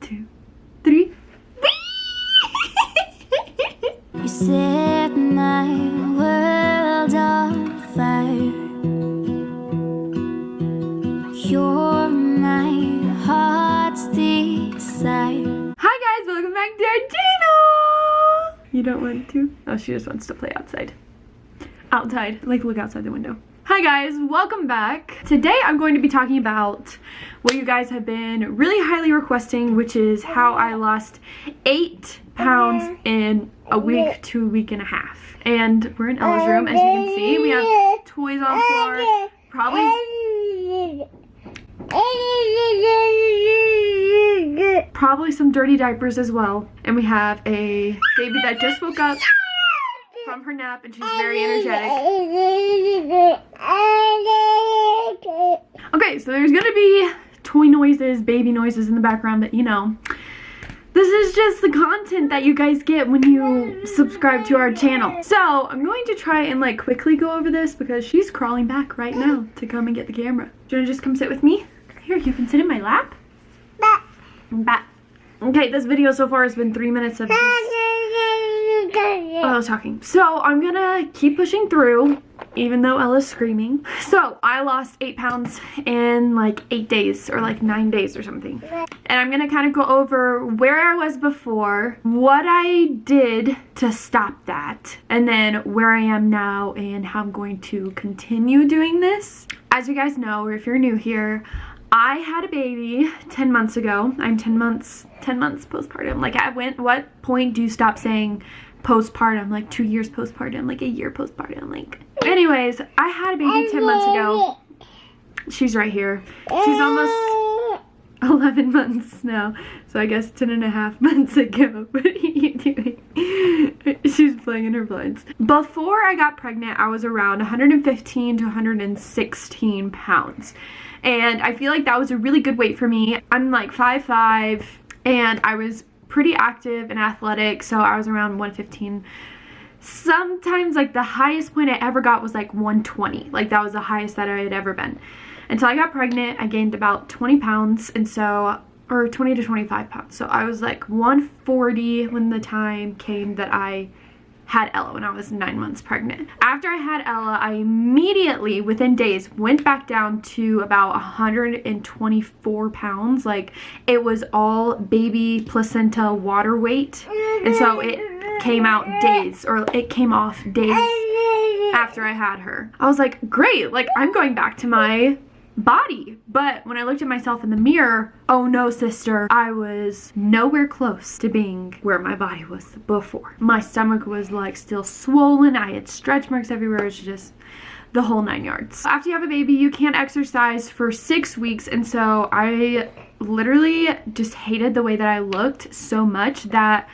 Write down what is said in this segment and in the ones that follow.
2, 3. You set my world on fire. You're my heart's desire. Hi guys, welcome back to our channel. You don't want to? Oh, she just wants to play outside. Outside, like look outside the window. Hi guys, welcome back. Today I'm going to be talking about what you guys have been really highly requesting, which is how I lost 8 pounds in a week to a week and a half. And we're in Ella's room, as you can see. We have toys on the floor, probably some dirty diapers as well. And we have a baby that just woke up from her nap and she's very energetic. Okay, so there's gonna be toy noises, baby noises in the background, but you know, this is just the content that you guys get when you subscribe to our channel. So I'm going to try and like quickly go over this because she's crawling back right now to come and get the camera. Do you wanna just come sit with me? Here, you can sit in my lap. Bat. Okay, this video so far has been 3 minutes of just I was talking. So I'm gonna keep pushing through even though Ella's screaming. So I lost 8 pounds in like 8 days or like 9 days or something. And I'm gonna kind of go over where I was before, what I did to stop that, and then where I am now and how I'm going to continue doing this. As you guys know, or if you're new here, I had a baby 10 months ago. I'm 10 months postpartum. Like what point do you stop saying postpartum? Like 2 years postpartum, like a year postpartum, like. Anyways, I had a baby 10 months ago. She's right here. She's almost 11 months now. So I guess 10.5 months ago. What are you doing? She's playing in her blinds. Before I got pregnant, I was around 115 to 116 pounds. And I feel like that was a really good weight for me. I'm like 5'5", and I was pretty active and athletic, so I was around 115. Sometimes like the highest point I ever got was like 120. Like that was the highest that I had ever been. Until I got pregnant, I gained about 20 pounds, and so, or 20 to 25 pounds. So I was like 140 when the time came that I had Ella, when I was 9 months pregnant. After I had Ella, I immediately, within days, went back down to about 124 pounds. Like, it was all baby placenta water weight. And so it came out days, or it came off days after I had her. I was like, great, like I'm going back to my body. But when I looked at myself in the mirror, oh no, sister, I was nowhere close to being where my body was before. My stomach was like still swollen. I had stretch marks everywhere. It was just the whole 9 yards. After you have a baby, you can't exercise for 6 weeks, and so I literally just hated the way that I looked so much that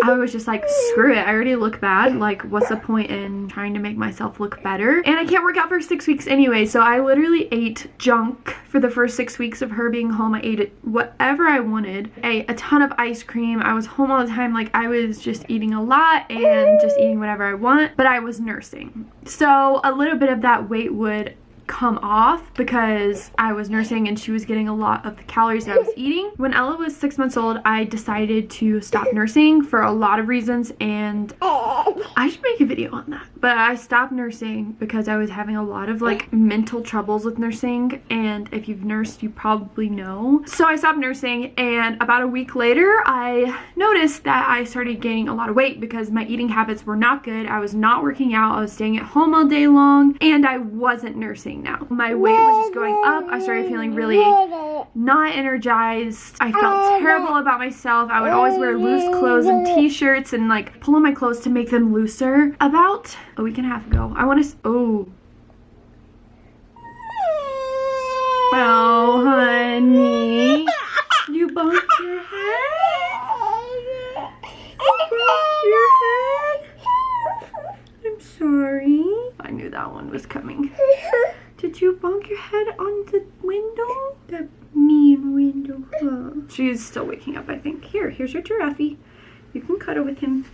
I was just like, screw it, I already look bad. Like, what's the point in trying to make myself look better? And I can't work out for 6 weeks anyway, so I literally ate junk for the first 6 weeks of her being home. I ate whatever I wanted. I ate a ton of ice cream. I was home all the time. Like, I was just eating a lot and just eating whatever I want, but I was nursing. So a little bit of that weight would come off because I was nursing and she was getting a lot of the calories that I was eating. When Ella was 6 months old, I decided to stop nursing for a lot of reasons, and I should make a video on that. But I stopped nursing because I was having a lot of like mental troubles with nursing, and if you've nursed, you probably know. So I stopped nursing, and about a week later, I noticed that I started gaining a lot of weight because my eating habits were not good. I was not working out. I was staying at home all day long, and I wasn't nursing now. My weight was just going up. I started feeling really not energized. I felt terrible about myself. I would always wear loose clothes and t-shirts and like pull on my clothes to make them looser. About a week and a half ago, oh, honey, you bumped your head? You bumped your head? I'm sorry. I knew that one was coming. Did you bonk your head on the window? That mean window, huh? She's still waking up, I think. Here's your giraffe. You can cuddle with him.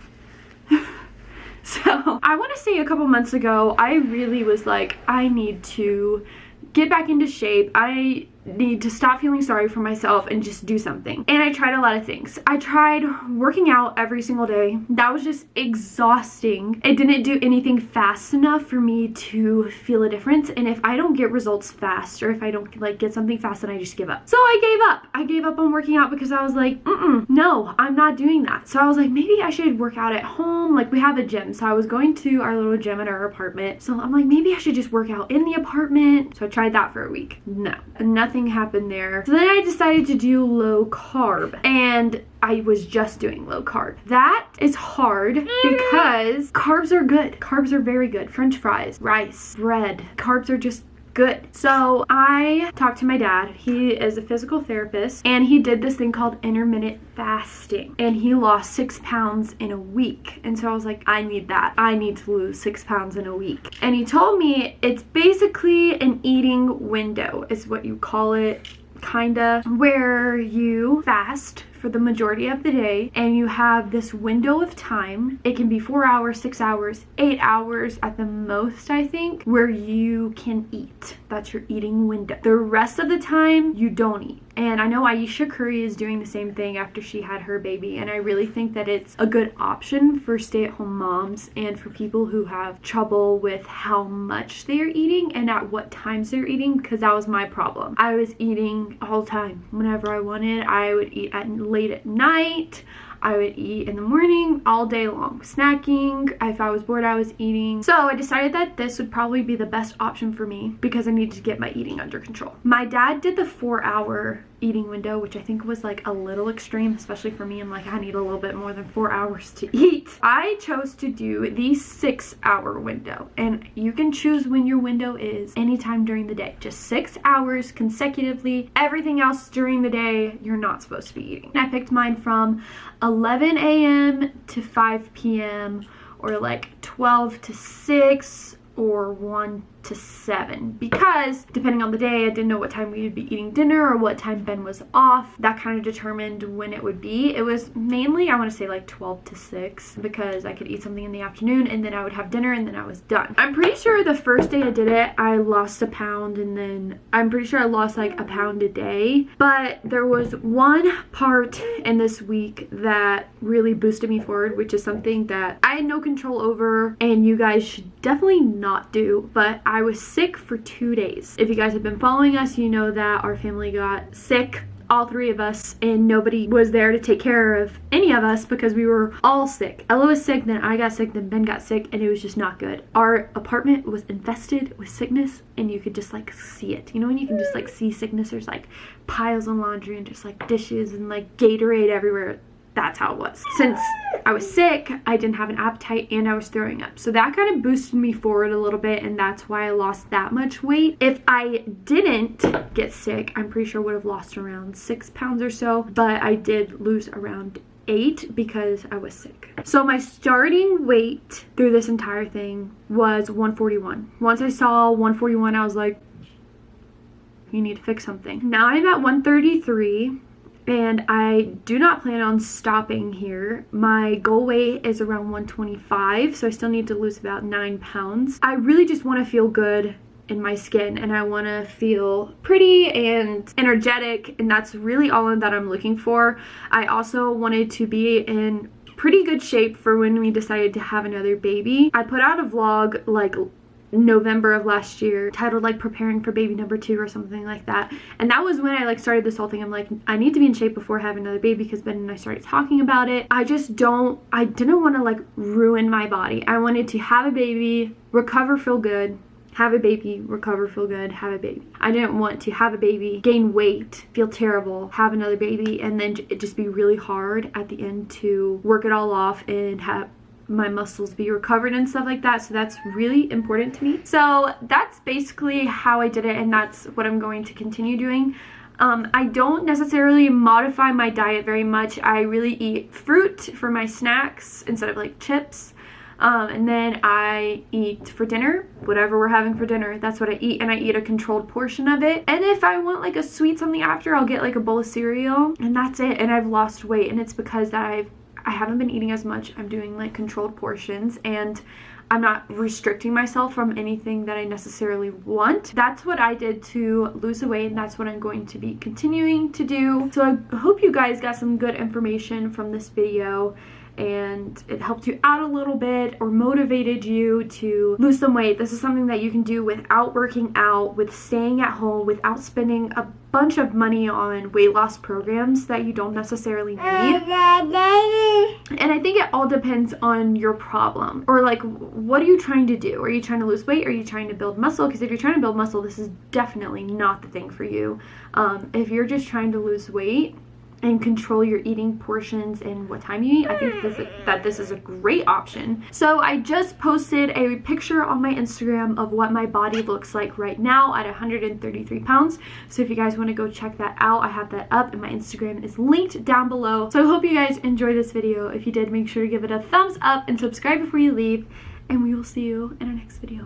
So, I want to say a couple months ago, I really was like, I need to get back into shape. I need to stop feeling sorry for myself and just do something. And I tried a lot of things. I tried working out every single day. That was just exhausting. It didn't do anything fast enough for me to feel a difference. And if I don't get results fast, or if I don't like get something fast, then I just give up. So I gave up. I gave up on working out because I was like, no, I'm not doing that. So I was like, maybe I should work out at home. Like, we have a gym. So I was going to our little gym in our apartment. So I'm like, maybe I should just work out in the apartment. So I tried that for a week. No, nothing happened there. So then I decided to do low carb, and I was just doing low carb. That is hard because carbs are good. Carbs are very good. French fries, rice, bread. Carbs are just good. So I talked to my dad. He is a physical therapist, and he did this thing called intermittent fasting, and he lost 6 pounds in a week. And so I was like, I need that. I need to lose 6 pounds in a week. And he told me it's basically an eating window is what you call it, kinda, where you fast for the majority of the day, and you have this window of time. It can be 4 hours, 6 hours, 8 hours at the most, I think, where you can eat. That's your eating window. The rest of the time, you don't eat. And I know Ayesha Curry is doing the same thing after she had her baby, and I really think that it's a good option for stay-at-home moms and for people who have trouble with how much they're eating and at what times they're eating, because that was my problem. I was eating all the time. Whenever I wanted, I would eat late at night. I would eat in the morning, all day long, snacking. If I was bored, I was eating. So I decided that this would probably be the best option for me because I needed to get my eating under control. My dad did the 4-hour eating window, which I think was like a little extreme, especially for me. I'm like, I need a little bit more than 4 hours to eat. I chose to do the 6-hour window, and you can choose when your window is anytime during the day. Just 6 hours consecutively. Everything else during the day, you're not supposed to be eating. I picked mine from 11 a.m. to 5 p.m. or like 12 to 6 or 1 to 7, because depending on the day, I didn't know what time we would be eating dinner or what time Ben was off. That kind of determined when it would be. It was mainly, I want to say like 12 to 6, because I could eat something in the afternoon and then I would have dinner and then I was done. I'm pretty sure the first day I did it, I lost a pound, and then I'm pretty sure I lost like a pound a day. But there was one part in this week that really boosted me forward, which is something that I had no control over and you guys should definitely not do, but I was sick for 2 days. If you guys have been following us, you know that our family got sick, all 3 of us, and nobody was there to take care of any of us because we were all sick. Ella was sick, then I got sick, then Ben got sick, and it was just not good. Our apartment was infested with sickness, and you could just like see it. You know when you can just like see sickness? There's like piles of laundry and just like dishes and like Gatorade everywhere. That's how it was. Since I was sick, I didn't have an appetite and I was throwing up. So that kind of boosted me forward a little bit, and that's why I lost that much weight. If I didn't get sick, I'm pretty sure I would have lost around 6 pounds or so, but I did lose around 8 because I was sick. So my starting weight through this entire thing was 141. Once I saw 141, I was like, you need to fix something. Now I'm at 133. And I do not plan on stopping here. My goal weight is around 125, so I still need to lose about 9 pounds. I really just want to feel good in my skin, and I want to feel pretty and energetic, and that's really all that I'm looking for. I also wanted to be in pretty good shape for when we decided to have another baby. I put out a vlog like November of last year titled like preparing for baby number 2 or something like that, and that was when I like started this whole thing. I'm like, I need to be in shape before having another baby, because Ben and I started talking about it. I didn't want to like ruin my body. I wanted to have a baby, recover, feel good, have a baby, recover, feel good, have a baby. I didn't want to have a baby, gain weight, feel terrible, have another baby, and then it just be really hard at the end to work it all off and have my muscles be recovered and stuff like that. So that's really important to me. So that's basically how I did it, and that's what I'm going to continue doing. I don't necessarily modify my diet very much. I really eat fruit for my snacks instead of like chips. And then I eat for dinner, whatever we're having for dinner, that's what I eat, and I eat a controlled portion of it. And if I want like a sweet something after, I'll get like a bowl of cereal, and that's it. And I've lost weight, and it's because that I haven't been eating as much. I'm doing like controlled portions, and I'm not restricting myself from anything that I necessarily want. That's what I did to lose the weight, and that's what I'm going to be continuing to do. So I hope you guys got some good information from this video and it helped you out a little bit or motivated you to lose some weight. This is something that you can do without working out, with staying at home, without spending a bunch of money on weight loss programs that you don't necessarily need. And I think it all depends on your problem, or like, what are you trying to do? Are you trying to lose weight? Are you trying to build muscle? Because if you're trying to build muscle, this is definitely not the thing for you. If you're just trying to lose weight and control your eating portions and what time you eat, I think this is a great option. So I just posted a picture on my Instagram of what my body looks like right now at 133 pounds. So if you guys want to go check that out, I have that up and my Instagram is linked down below. So I hope you guys enjoyed this video. If you did, make sure to give it a thumbs up and subscribe before you leave. And we will see you in our next video.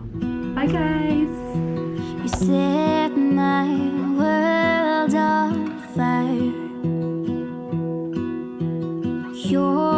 Bye guys. You set my world on fire. You're